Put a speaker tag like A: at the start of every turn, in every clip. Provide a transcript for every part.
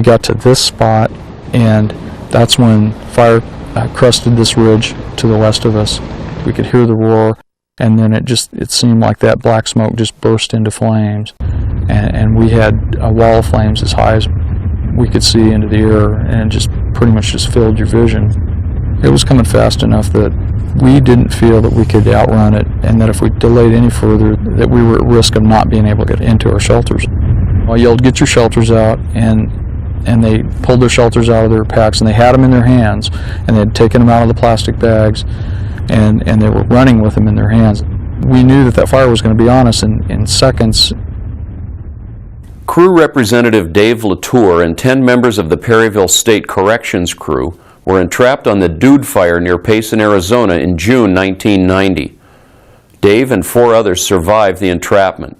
A: we got to this spot, and that's when fire crested this ridge to the west of us. We could hear the roar, and then it seemed like that black smoke just burst into flames, and we had a wall of flames as high as we could see into the air, and just pretty much just filled your vision. It was coming fast enough that we didn't feel that we could outrun it, and that if we delayed any further, that we were at risk of not being able to get into our shelters. I yelled, "Get your shelters out," and they pulled their shelters out of their packs, and they had them in their hands, and they had taken them out of the plastic bags, and they were running with them in their hands. We knew that fire was going to be on us in seconds.
B: Crew Representative Dave Latour and 10 members of the Perryville State Corrections crew were entrapped on the Dude Fire near Payson, Arizona in June 1990. Dave and 4 others survived the entrapment.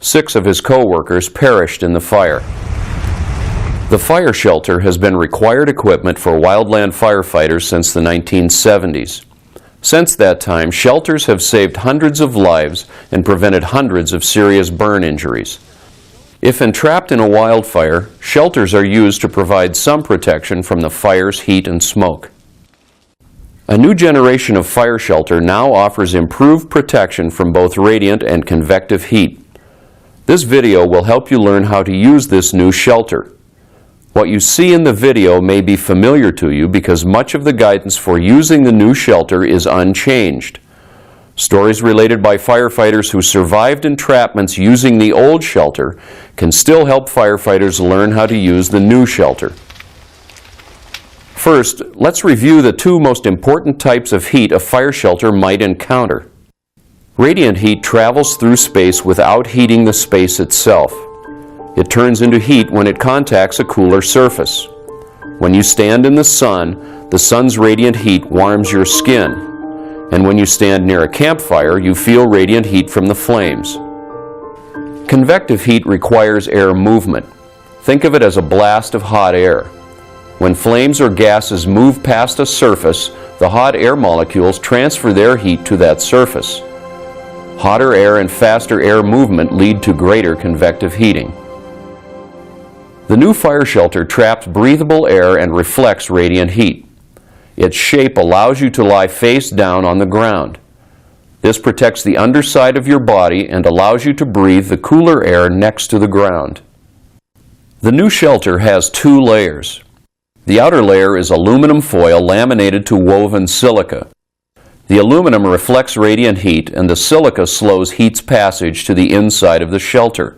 B: 6 of his co-workers perished in the fire. The fire shelter has been required equipment for wildland firefighters since the 1970s. Since that time, shelters have saved hundreds of lives and prevented hundreds of serious burn injuries. If entrapped in a wildfire, shelters are used to provide some protection from the fire's heat and smoke. A new generation of fire shelter now offers improved protection from both radiant and convective heat. This video will help you learn how to use this new shelter. What you see in the video may be familiar to you because much of the guidance for using the new shelter is unchanged. Stories related by firefighters who survived entrapments using the old shelter can still help firefighters learn how to use the new shelter. First, let's review the 2 most important types of heat a fire shelter might encounter. Radiant heat travels through space without heating the space itself. It turns into heat when it contacts a cooler surface. When you stand in the sun's radiant heat warms your skin. And when you stand near a campfire, you feel radiant heat from the flames. Convective heat requires air movement. Think of it as a blast of hot air. When flames or gases move past a surface, the hot air molecules transfer their heat to that surface. Hotter air and faster air movement lead to greater convective heating. The new fire shelter traps breathable air and reflects radiant heat. Its shape allows you to lie face down on the ground. This protects the underside of your body and allows you to breathe the cooler air next to the ground. The new shelter has 2 layers. The outer layer is aluminum foil laminated to woven silica. The aluminum reflects radiant heat, and the silica slows heat's passage to the inside of the shelter.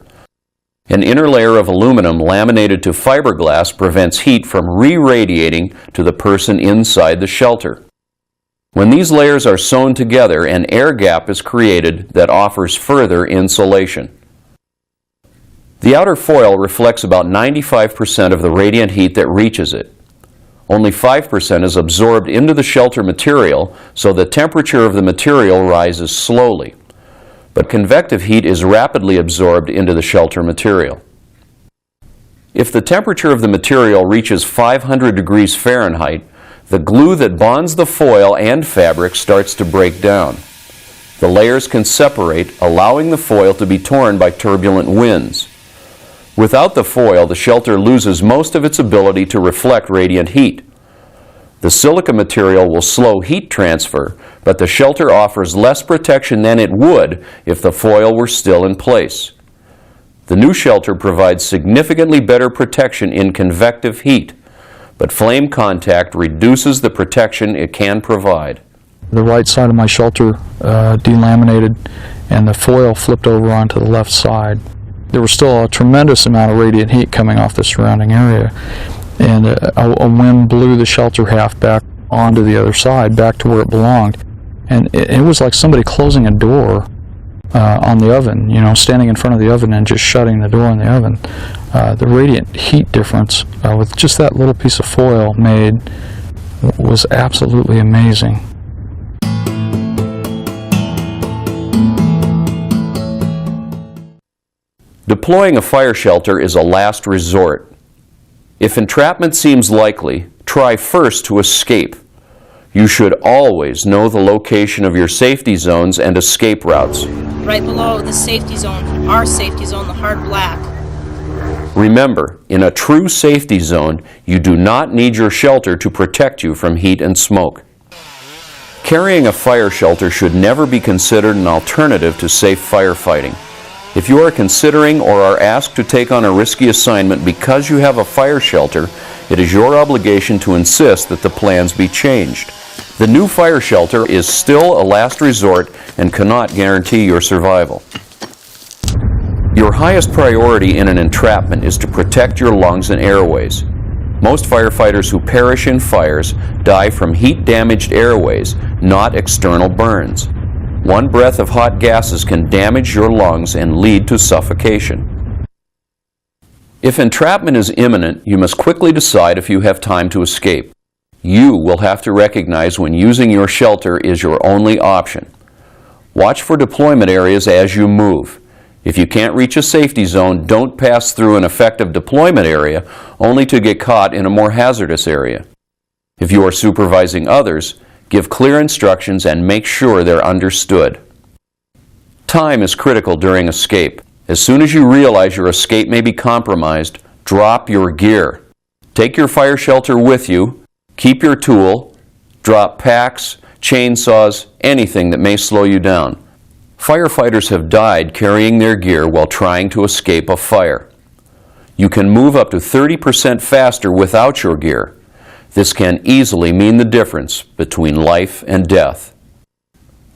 B: An inner layer of aluminum laminated to fiberglass prevents heat from re-radiating to the person inside the shelter. When these layers are sewn together, an air gap is created that offers further insulation. The outer foil reflects about 95% of the radiant heat that reaches it. Only 5% is absorbed into the shelter material, so the temperature of the material rises slowly. But convective heat is rapidly absorbed into the shelter material. If the temperature of the material reaches 500 degrees Fahrenheit, the glue that bonds the foil and fabric starts to break down. The layers can separate, allowing the foil to be torn by turbulent winds. Without the foil, the shelter loses most of its ability to reflect radiant heat. The silica material will slow heat transfer, but the shelter offers less protection than it would if the foil were still in place. The new shelter provides significantly better protection in convective heat, but flame contact reduces the protection it can provide.
A: The right side of my shelter delaminated, and the foil flipped over onto the left side. There was still a tremendous amount of radiant heat coming off the surrounding area, and a wind blew the shelter half back onto the other side, back to where it belonged. And it was like somebody closing a door on the oven, standing in front of the oven and just shutting the door on the oven. The radiant heat difference with just that little piece of foil made was absolutely amazing.
B: Deploying a fire shelter is a last resort. If entrapment seems likely, try first to escape. You should always know the location of your safety zones and escape routes.
C: Right below the safety zone, our safety zone, the hard black.
B: Remember, in a true safety zone, you do not need your shelter to protect you from heat and smoke. Carrying a fire shelter should never be considered an alternative to safe firefighting. If you are considering or are asked to take on a risky assignment because you have a fire shelter, it is your obligation to insist that the plans be changed. The new fire shelter is still a last resort and cannot guarantee your survival. Your highest priority in an entrapment is to protect your lungs and airways. Most firefighters who perish in fires die from heat-damaged airways, not external burns. One breath of hot gases can damage your lungs and lead to suffocation. If entrapment is imminent, you must quickly decide if you have time to escape. You will have to recognize when using your shelter is your only option. Watch for deployment areas as you move. If you can't reach a safety zone, don't pass through an effective deployment area only to get caught in a more hazardous area. If you are supervising others, give clear instructions and make sure they're understood. Time is critical during escape. As soon as you realize your escape may be compromised, drop your gear. Take your fire shelter with you, keep your tool, drop packs, chainsaws, anything that may slow you down. Firefighters have died carrying their gear while trying to escape a fire. You can move up to 30% faster without your gear. This can easily mean the difference between life and death.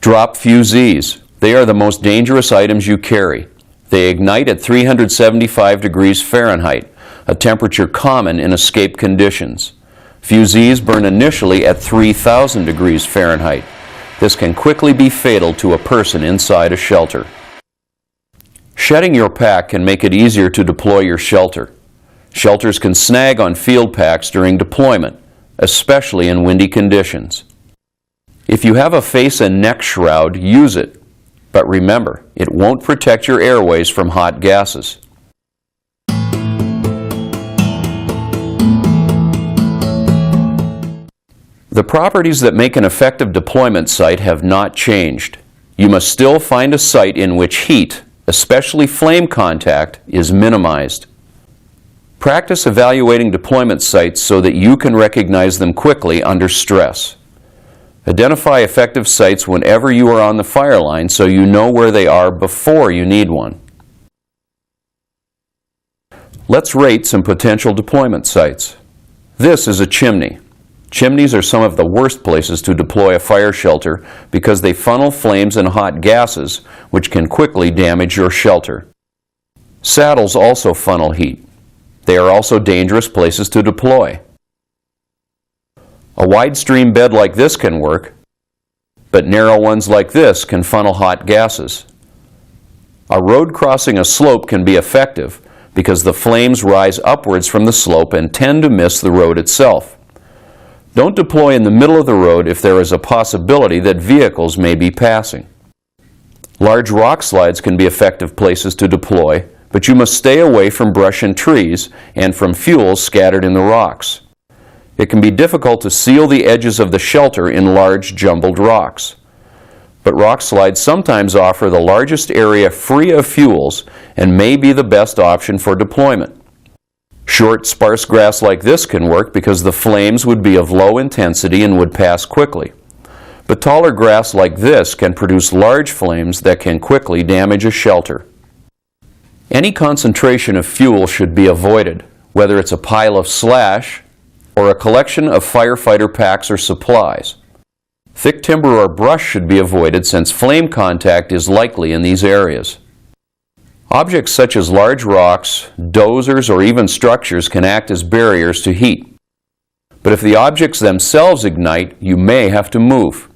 B: Drop fusees. They are the most dangerous items you carry. They ignite at 375 degrees Fahrenheit, a temperature common in escape conditions. Fusees burn initially at 3,000 degrees Fahrenheit. This can quickly be fatal to a person inside a shelter. Shedding your pack can make it easier to deploy your shelter. Shelters can snag on field packs during deployment, especially in windy conditions. If you have a face and neck shroud, use it. But remember, it won't protect your airways from hot gases. The properties that make an effective deployment site have not changed. You must still find a site in which heat, especially flame contact, is minimized. Practice evaluating deployment sites so that you can recognize them quickly under stress. Identify effective sites whenever you are on the fire line so you know where they are before you need one. Let's rate some potential deployment sites. This is a chimney. Chimneys are some of the worst places to deploy a fire shelter because they funnel flames and hot gases, which can quickly damage your shelter. Saddles also funnel heat. They are also dangerous places to deploy. A wide stream bed like this can work, but narrow ones like this can funnel hot gases. A road crossing a slope can be effective because the flames rise upwards from the slope and tend to miss the road itself. Don't deploy in the middle of the road if there is a possibility that vehicles may be passing. Large rock slides can be effective places to deploy, but you must stay away from brush and trees and from fuels scattered in the rocks. It can be difficult to seal the edges of the shelter in large jumbled rocks. But rock slides sometimes offer the largest area free of fuels and may be the best option for deployment. Short, sparse grass like this can work because the flames would be of low intensity and would pass quickly. But taller grass like this can produce large flames that can quickly damage a shelter. Any concentration of fuel should be avoided, whether it's a pile of slash or a collection of firefighter packs or supplies. Thick timber or brush should be avoided since flame contact is likely in these areas. Objects such as large rocks, dozers, or even structures can act as barriers to heat. But if the objects themselves ignite, you may have to move.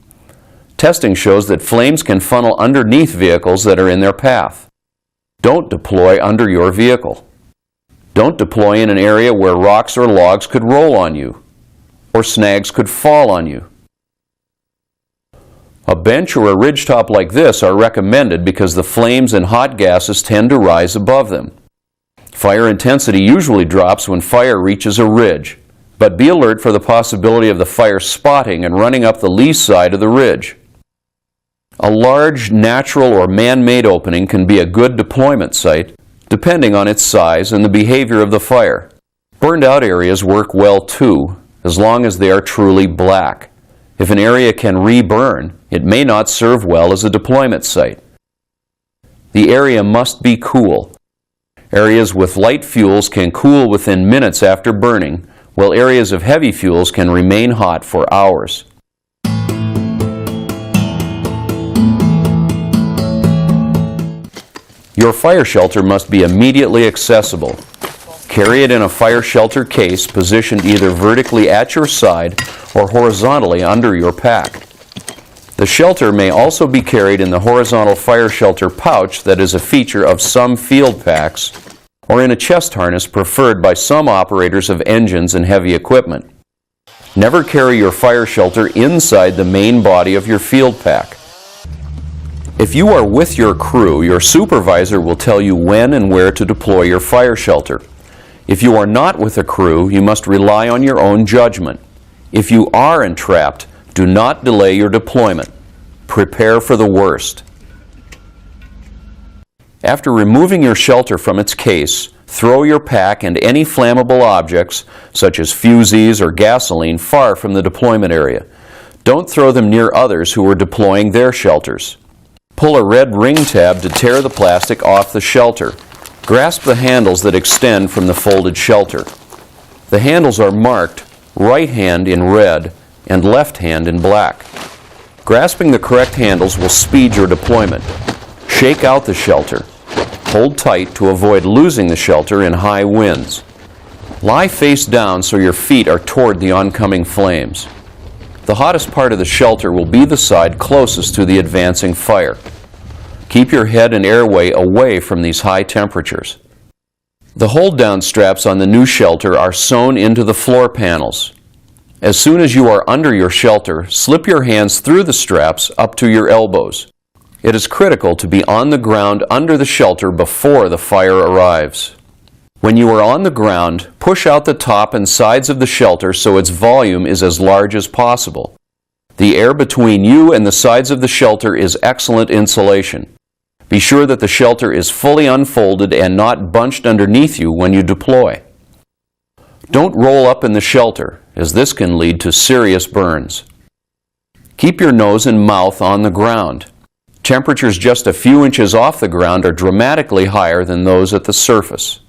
B: Testing shows that flames can funnel underneath vehicles that are in their path. Don't deploy under your vehicle. Don't deploy in an area where rocks or logs could roll on you, or snags could fall on you. A bench or a ridgetop like this are recommended because the flames and hot gases tend to rise above them. Fire intensity usually drops when fire reaches a ridge, but be alert for the possibility of the fire spotting and running up the lee side of the ridge. A large, natural, or man-made opening can be a good deployment site, depending on its size and the behavior of the fire. Burned out areas work well too, as long as they are truly black. If an area can re-burn, it may not serve well as a deployment site. The area must be cool. Areas with light fuels can cool within minutes after burning, while areas of heavy fuels can remain hot for hours. Your fire shelter must be immediately accessible. Carry it in a fire shelter case positioned either vertically at your side or horizontally under your pack. The shelter may also be carried in the horizontal fire shelter pouch that is a feature of some field packs, or in a chest harness preferred by some operators of engines and heavy equipment. Never carry your fire shelter inside the main body of your field pack. If you are with your crew, your supervisor will tell you when and where to deploy your fire shelter. If you are not with a crew, you must rely on your own judgment. If you are entrapped, do not delay your deployment. Prepare for the worst. After removing your shelter from its case, throw your pack and any flammable objects, such as fusees or gasoline, far from the deployment area. Don't throw them near others who are deploying their shelters. Pull a red ring tab to tear the plastic off the shelter. Grasp the handles that extend from the folded shelter. The handles are marked right hand in red and left hand in black. Grasping the correct handles will speed your deployment. Shake out the shelter. Hold tight to avoid losing the shelter in high winds. Lie face down so your feet are toward the oncoming flames. The hottest part of the shelter will be the side closest to the advancing fire. Keep your head and airway away from these high temperatures. The hold-down straps on the new shelter are sewn into the floor panels. As soon as you are under your shelter, slip your hands through the straps up to your elbows. It is critical to be on the ground under the shelter before the fire arrives. When you are on the ground, push out the top and sides of the shelter so its volume is as large as possible. The air between you and the sides of the shelter is excellent insulation. Be sure that the shelter is fully unfolded and not bunched underneath you when you deploy. Don't roll up in the shelter, as this can lead to serious burns. Keep your nose and mouth on the ground. Temperatures just a few inches off the ground are dramatically higher than those at the surface.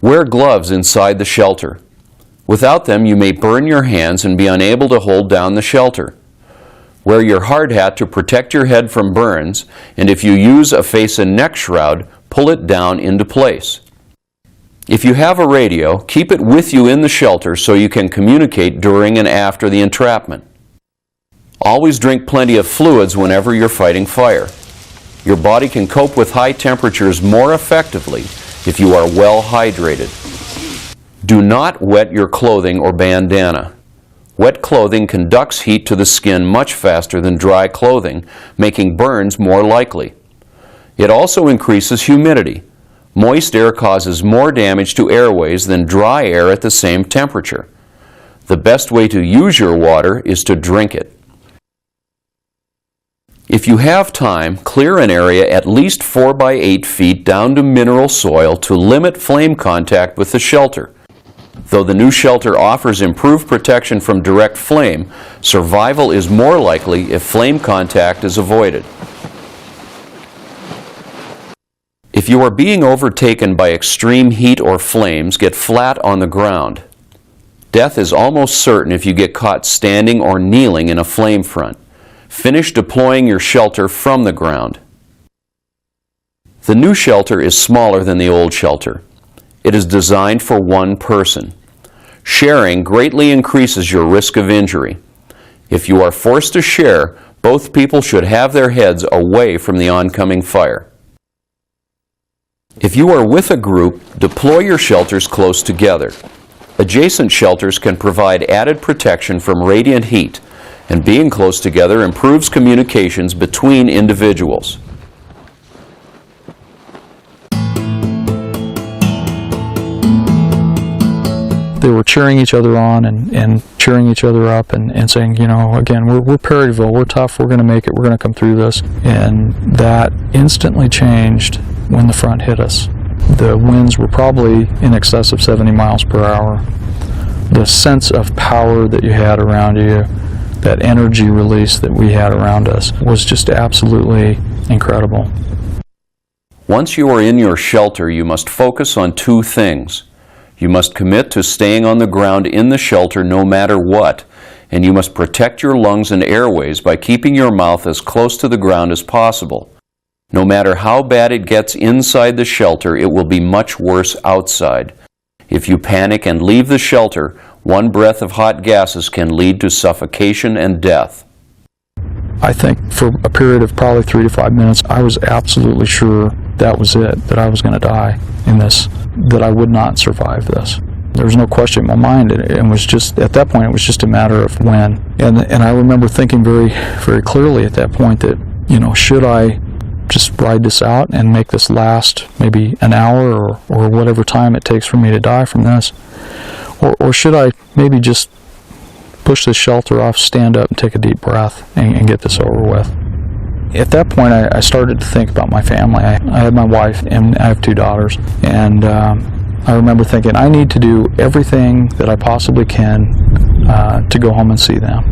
B: Wear gloves inside the shelter. Without them, you may burn your hands and be unable to hold down the shelter. Wear your hard hat to protect your head from burns, and if you use a face and neck shroud, pull it down into place. If you have a radio, keep it with you in the shelter so you can communicate during and after the entrapment. Always drink plenty of fluids whenever you're fighting fire. Your body can cope with high temperatures more effectively if you are well hydrated. Do not wet your clothing or bandana. Wet clothing conducts heat to the skin much faster than dry clothing, making burns more likely. It also increases humidity. Moist air causes more damage to airways than dry air at the same temperature. The best way to use your water is to drink it. If you have time, clear an area at least 4 by 8 feet down to mineral soil to limit flame contact with the shelter. Though the new shelter offers improved protection from direct flame, survival is more likely if flame contact is avoided. If you are being overtaken by extreme heat or flames, get flat on the ground. Death is almost certain if you get caught standing or kneeling in a flame front. Finish deploying your shelter from the ground. The new shelter is smaller than the old shelter. It is designed for one person. Sharing greatly increases your risk of injury. If you are forced to share, both people should have their heads away from the oncoming fire. If you are with a group, deploy your shelters close together. Adjacent shelters can provide added protection from radiant heat, and being close together improves communications between individuals.
A: They were cheering each other on and cheering each other up and saying, you know, again, we're Perryville, we're tough, we're going to make it, we're going to come through this. And that instantly changed when the front hit us. The winds were probably in excess of 70 miles per hour. The sense of power that you had around you, that energy release that we had around us, was just absolutely incredible.
B: Once you are in your shelter, you must focus on two things. You must commit to staying on the ground in the shelter no matter what, and you must protect your lungs and airways by keeping your mouth as close to the ground as possible. No matter how bad it gets inside the shelter, it will be much worse outside. If you panic and leave the shelter, one breath of hot gases can lead to suffocation and death.
A: I think for a period of probably 3 to 5 minutes, I was absolutely sure that was it, that I was going to die in this, that I would not survive this. There was no question in my mind. It was just, at that point, it was just a matter of when. And I remember thinking very, very clearly at that point that, should I just ride this out and make this last maybe an hour or whatever time it takes for me to die from this? Or should I maybe just push this shelter off, stand up and take a deep breath and get this over with? At that point, I started to think about my family. I had my wife and I have 2 daughters. And I remember thinking, I need to do everything that I possibly can to go home and see them.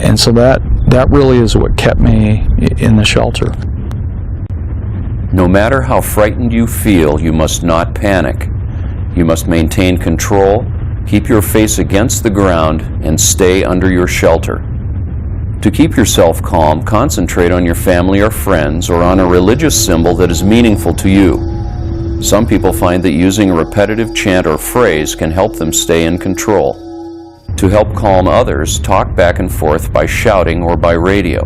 A: And so that really is what kept me in the shelter.
B: No matter how frightened you feel, you must not panic. You must maintain control, keep your face against the ground, and stay under your shelter. To keep yourself calm, concentrate on your family or friends or on a religious symbol that is meaningful to you. Some people find that using a repetitive chant or phrase can help them stay in control. To help calm others, talk back and forth by shouting or by radio.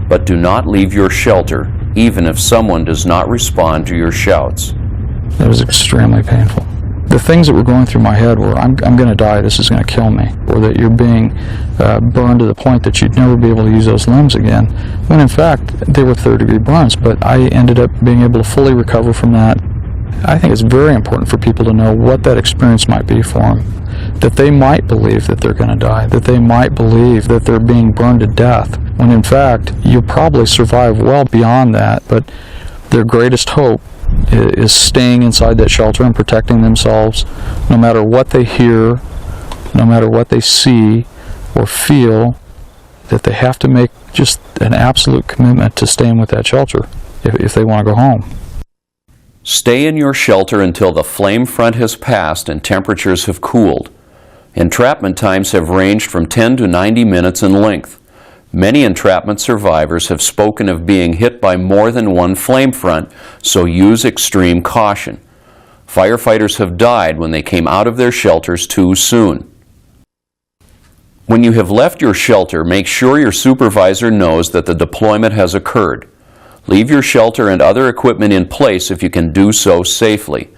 B: But do not leave your shelter, even if someone does not respond to your shouts.
A: It was extremely painful. The things that were going through my head were, I'm going to die, this is going to kill me, or that you're being burned to the point that you'd never be able to use those limbs again, when in fact they were third-degree burns, but I ended up being able to fully recover from that. I think it's very important for people to know what that experience might be for them, that they might believe that they're going to die, that they might believe that they're being burned to death, when in fact you'll probably survive well beyond that, but their greatest hope is staying inside that shelter and protecting themselves no matter what they hear, no matter what they see or feel, that they have to make just an absolute commitment to staying with that shelter if they want to go home.
B: Stay in your shelter until the flame front has passed and temperatures have cooled. Entrapment times have ranged from 10 to 90 minutes in length. Many entrapment survivors have spoken of being hit by more than one flame front, so use extreme caution. Firefighters have died when they came out of their shelters too soon. When you have left your shelter, make sure your supervisor knows that the deployment has occurred. Leave your shelter and other equipment in place if you can do so safely.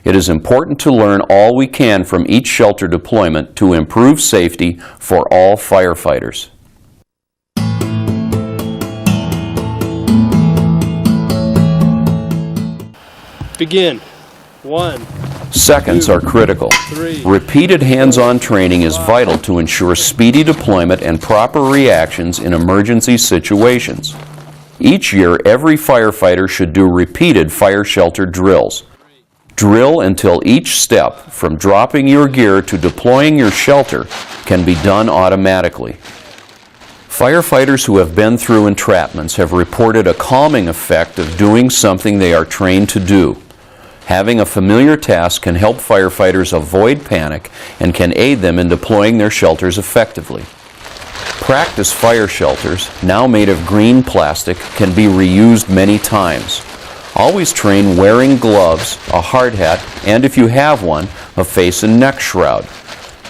B: It is important to learn all we can from each shelter deployment to improve safety for all firefighters.
C: Begin. 1.
B: Seconds are critical.
C: 3.
B: Repeated hands-on training is vital to ensure speedy deployment and proper reactions in emergency situations. Each year, every firefighter should do repeated fire shelter drills. Drill until each step, from dropping your gear to deploying your shelter, can be done automatically. Firefighters who have been through entrapments have reported a calming effect of doing something they are trained to do. Having a familiar task can help firefighters avoid panic and can aid them in deploying their shelters effectively. Practice fire shelters, now made of green plastic, can be reused many times. Always train wearing gloves, a hard hat, and if you have one, a face and neck shroud.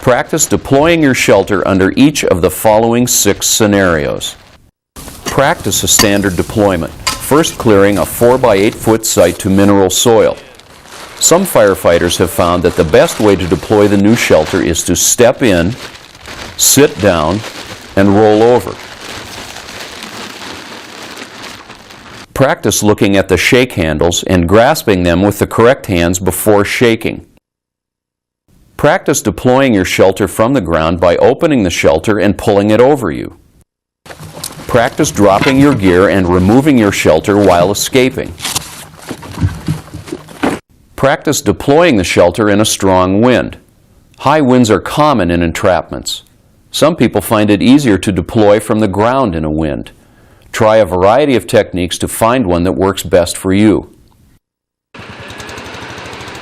B: Practice deploying your shelter under each of the following 6 scenarios. Practice a standard deployment, first clearing a 4 by 8 foot site to mineral soil. Some firefighters have found that the best way to deploy the new shelter is to step in, sit down, and roll over. Practice looking at the shake handles and grasping them with the correct hands before shaking. Practice deploying your shelter from the ground by opening the shelter and pulling it over you. Practice dropping your gear and removing your shelter while escaping. Practice deploying the shelter in a strong wind. High winds are common in entrapments. Some people find it easier to deploy from the ground in a wind. Try a variety of techniques to find one that works best for you.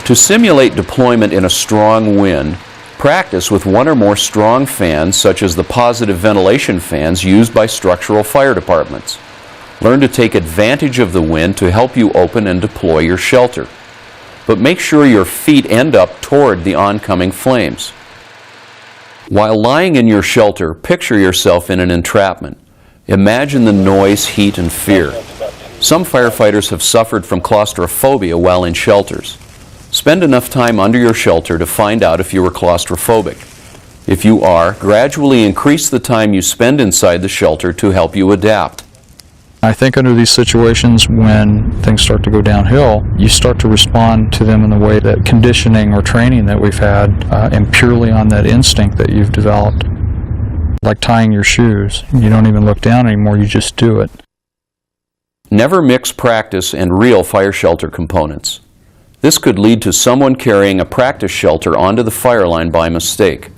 B: To simulate deployment in a strong wind, practice with one or more strong fans, such as the positive ventilation fans used by structural fire departments. Learn to take advantage of the wind to help you open and deploy your shelter. But make sure your feet end up toward the oncoming flames. While lying in your shelter, picture yourself in an entrapment. Imagine the noise, heat, and fear. Some firefighters have suffered from claustrophobia while in shelters. Spend enough time under your shelter to find out if you are claustrophobic. If you are, gradually increase the time you spend inside the shelter to help you adapt.
A: I think under these situations, when things start to go downhill, you start to respond to them in the way that conditioning or training that we've had, and purely on that instinct that you've developed. Like tying your shoes. You don't even look down anymore, you just do it.
B: Never mix practice and real fire shelter components. This could lead to someone carrying a practice shelter onto the fire line by mistake.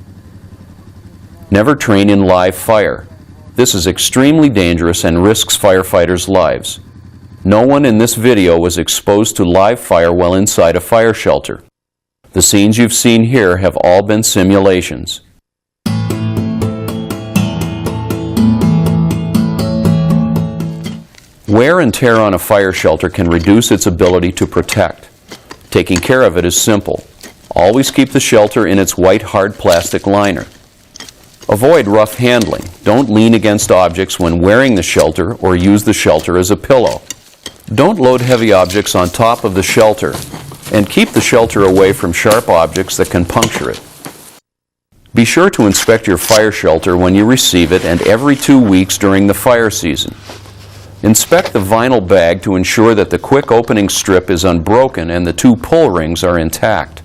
B: Never train in live fire. This is extremely dangerous and risks firefighters' lives. No one in this video was exposed to live fire while inside a fire shelter. The scenes you've seen here have all been simulations. Wear and tear on a fire shelter can reduce its ability to protect. Taking care of it is simple. Always keep the shelter in its white hard plastic liner. Avoid rough handling. Don't lean against objects when wearing the shelter or use the shelter as a pillow. Don't load heavy objects on top of the shelter, and keep the shelter away from sharp objects that can puncture it. Be sure to inspect your fire shelter when you receive it and every 2 weeks during the fire season. Inspect the vinyl bag to ensure that the quick opening strip is unbroken and the 2 pull rings are intact.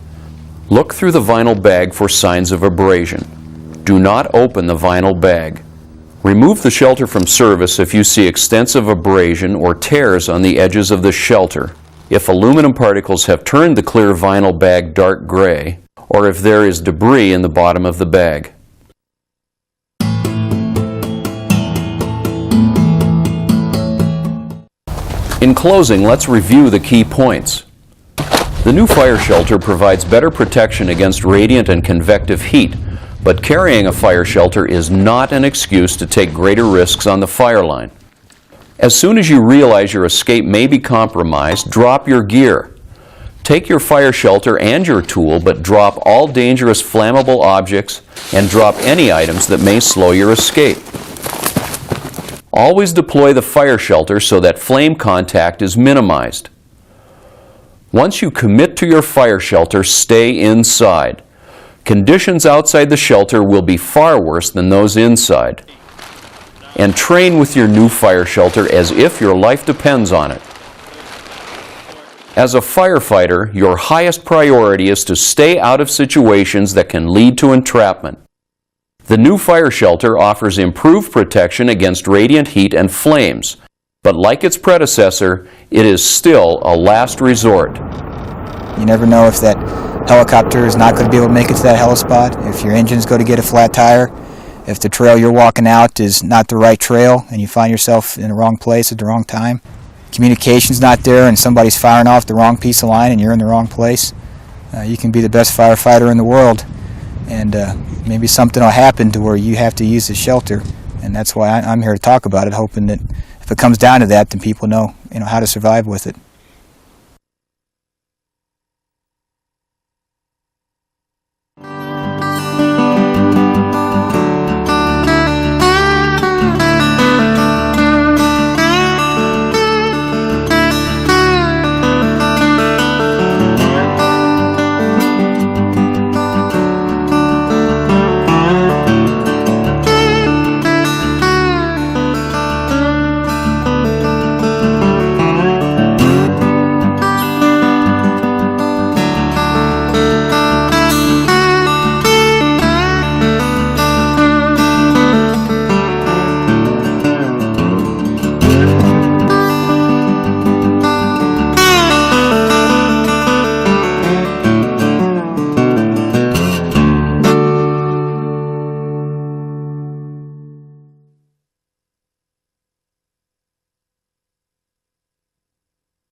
B: Look through the vinyl bag for signs of abrasion. Do not open the vinyl bag. Remove the shelter from service if you see extensive abrasion or tears on the edges of the shelter, if aluminum particles have turned the clear vinyl bag dark gray, or if there is debris in the bottom of the bag. In closing, let's review the key points. The new fire shelter provides better protection against radiant and convective heat, but carrying a fire shelter is not an excuse to take greater risks on the fire line. As soon as you realize your escape may be compromised, drop your gear. Take your fire shelter and your tool, but drop all dangerous flammable objects and drop any items that may slow your escape. Always deploy the fire shelter so that flame contact is minimized. Once you commit to your fire shelter, stay inside. Conditions outside the shelter will be far worse than those inside. And train with your new fire shelter as if your life depends on it. As a firefighter, your highest priority is to stay out of situations that can lead to entrapment. The new fire shelter offers improved protection against radiant heat and flames, but like its predecessor, it is still a last resort.
D: You never know if that helicopter is not going to be able to make it to that helipad, if your engine's going to get a flat tire, if the trail you're walking out is not the right trail and you find yourself in the wrong place at the wrong time. Communication's not there and somebody's firing off the wrong piece of line and you're in the wrong place. You can be the best firefighter in the world, and maybe something will happen to where you have to use the shelter, and that's why I'm here to talk about it, hoping that if it comes down to that, then people know how to survive with it.